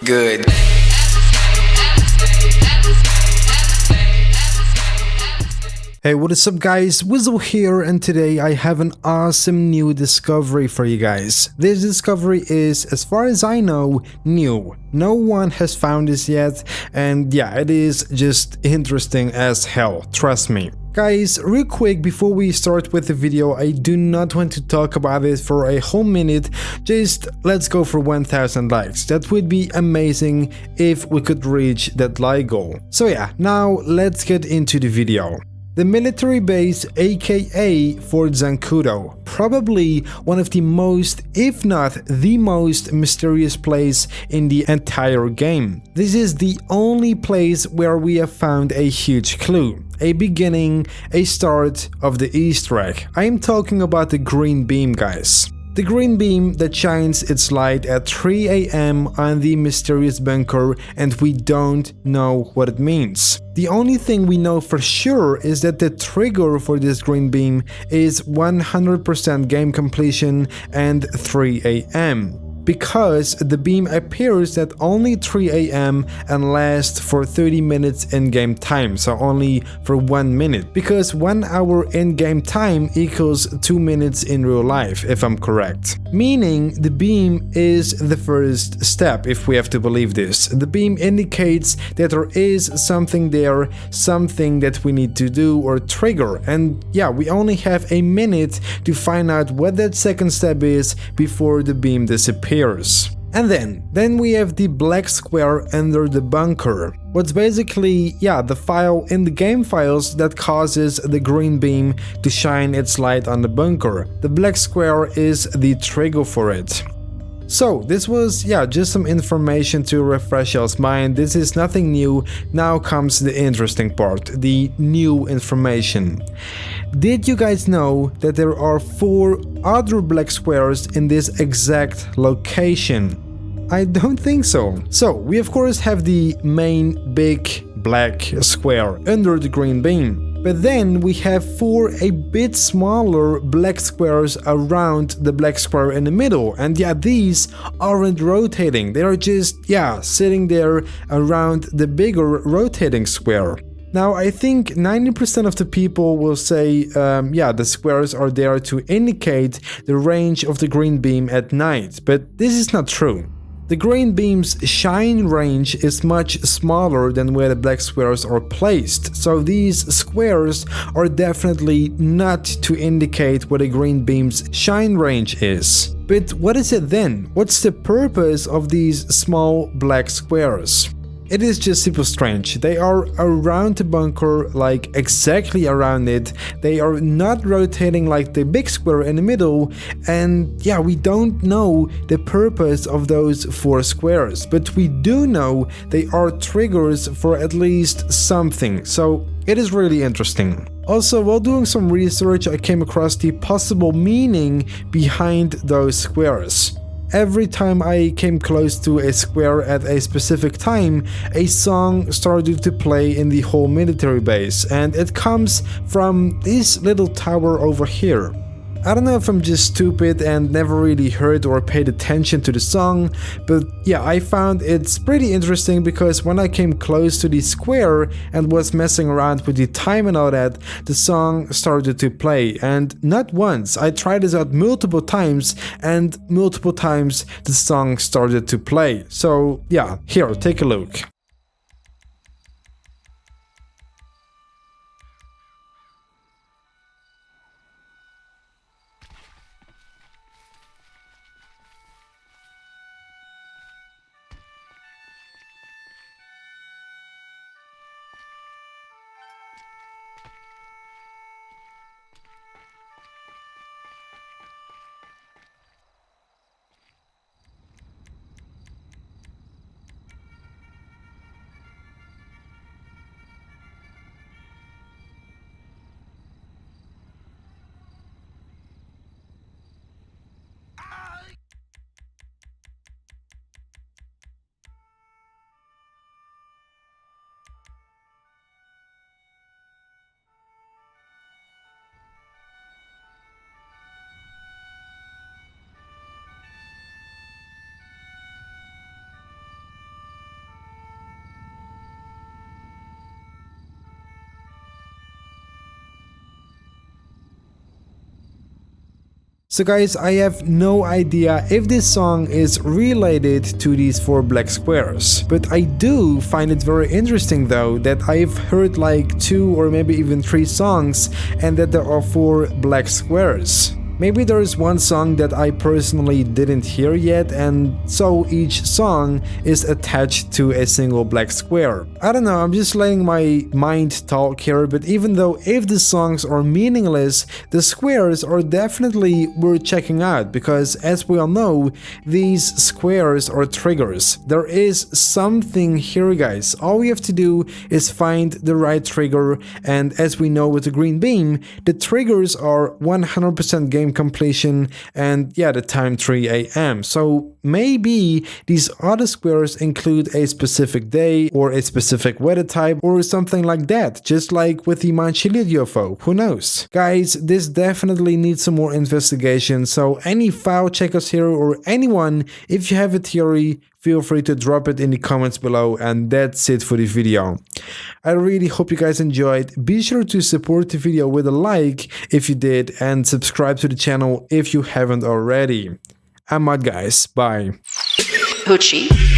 Good. Hey, what is up guys, WhizL here, and today I have an awesome new discovery for you guys. This discovery is, as far as I know, new. No one has found this yet, and yeah, it is just interesting as hell, trust me. Guys, real quick before we start with the video, I do not want to talk about it for a whole minute, just let's go for 1000 likes. That would be amazing if we could reach that like goal. So yeah, now let's get into the video. The military base, aka Fort Zancudo, probably one of the most, if not the most mysterious place in the entire game. This is the only place where we have found a huge clue, a beginning, a start of the Easter egg. I am talking about the green beam, guys. The green beam that shines its light at 3 AM on the mysterious bunker, and we don't know what it means. The only thing we know for sure is that the trigger for this green beam is 100% game completion and 3 AM. Because the beam appears at only 3 AM and lasts for 30 minutes in-game time, so only for 1 minute. Because 1 hour in-game time equals 2 minutes in real life, if I'm correct. Meaning the beam is the first step, if we have to believe this. The beam indicates that there is something there, something that we need to do or trigger. And yeah, we only have a minute to find out what that second step is before the beam disappears. And then we have the black square under the bunker. What's basically, yeah, the file in the game files that causes the green beam to shine its light on the bunker. The black square is the trigger for it. So this was, yeah, just some information to refresh y'all's mind. This is nothing new. Now comes the interesting part, the new information. Did you guys know that there are 4 other black squares in this exact location? I don't think so. So we of course have the main big black square under the green beam. But then we have 4 a bit smaller black squares around the black square in the middle, and yeah, these aren't rotating, they are just, yeah, sitting there around the bigger rotating square. Now I think 90% of the people will say, yeah, the squares are there to indicate the range of the green beam at night, but this is not true. The green beam's shine range is much smaller than where the black squares are placed, so these squares are definitely not to indicate what a green beam's shine range is. But what is it then? What's the purpose of these small black squares? It is just super strange. They are around the bunker, like exactly around it. They are not rotating like the big square in the middle, and yeah, we don't know the purpose of those 4 squares, but we do know they are triggers for at least something, so it is really interesting. Also, while doing some research, I came across the possible meaning behind those squares. Every time I came close to a square at a specific time, a song started to play in the whole military base, and it comes from this little tower over here. I don't know if I'm just stupid and never really heard or paid attention to the song, but yeah, I found it's pretty interesting because when I came close to the square and was messing around with the time and all that, the song started to play, and not once. I tried this out multiple times, and multiple times the song started to play. So yeah, here, take a look. So guys, I have no idea if this song is related to these 4 black squares, but I do find it very interesting though that I've heard like 2 or maybe even 3 songs and that there are 4 black squares. Maybe there is one song that I personally didn't hear yet, and so each song is attached to a single black square. I don't know, I'm just letting my mind talk here, but even though if the songs are meaningless, the squares are definitely worth checking out, because as we all know, these squares are triggers. There is something here, guys. All we have to do is find the right trigger, and as we know with the green beam, the triggers are 100% game completion, and yeah, the time 3 AM. So maybe these other squares include a specific day or a specific weather type or something like that, just like with the Mount Chiliad UFO, who knows? Guys, this definitely needs some more investigation, so any file checkers here or anyone, if you have a theory, feel free to drop it in the comments below, and that's it for the video. I really hope you guys enjoyed. Be sure to support the video with a like if you did, and subscribe to the channel if you haven't already. I'm out, guys. Bye. Hoochie.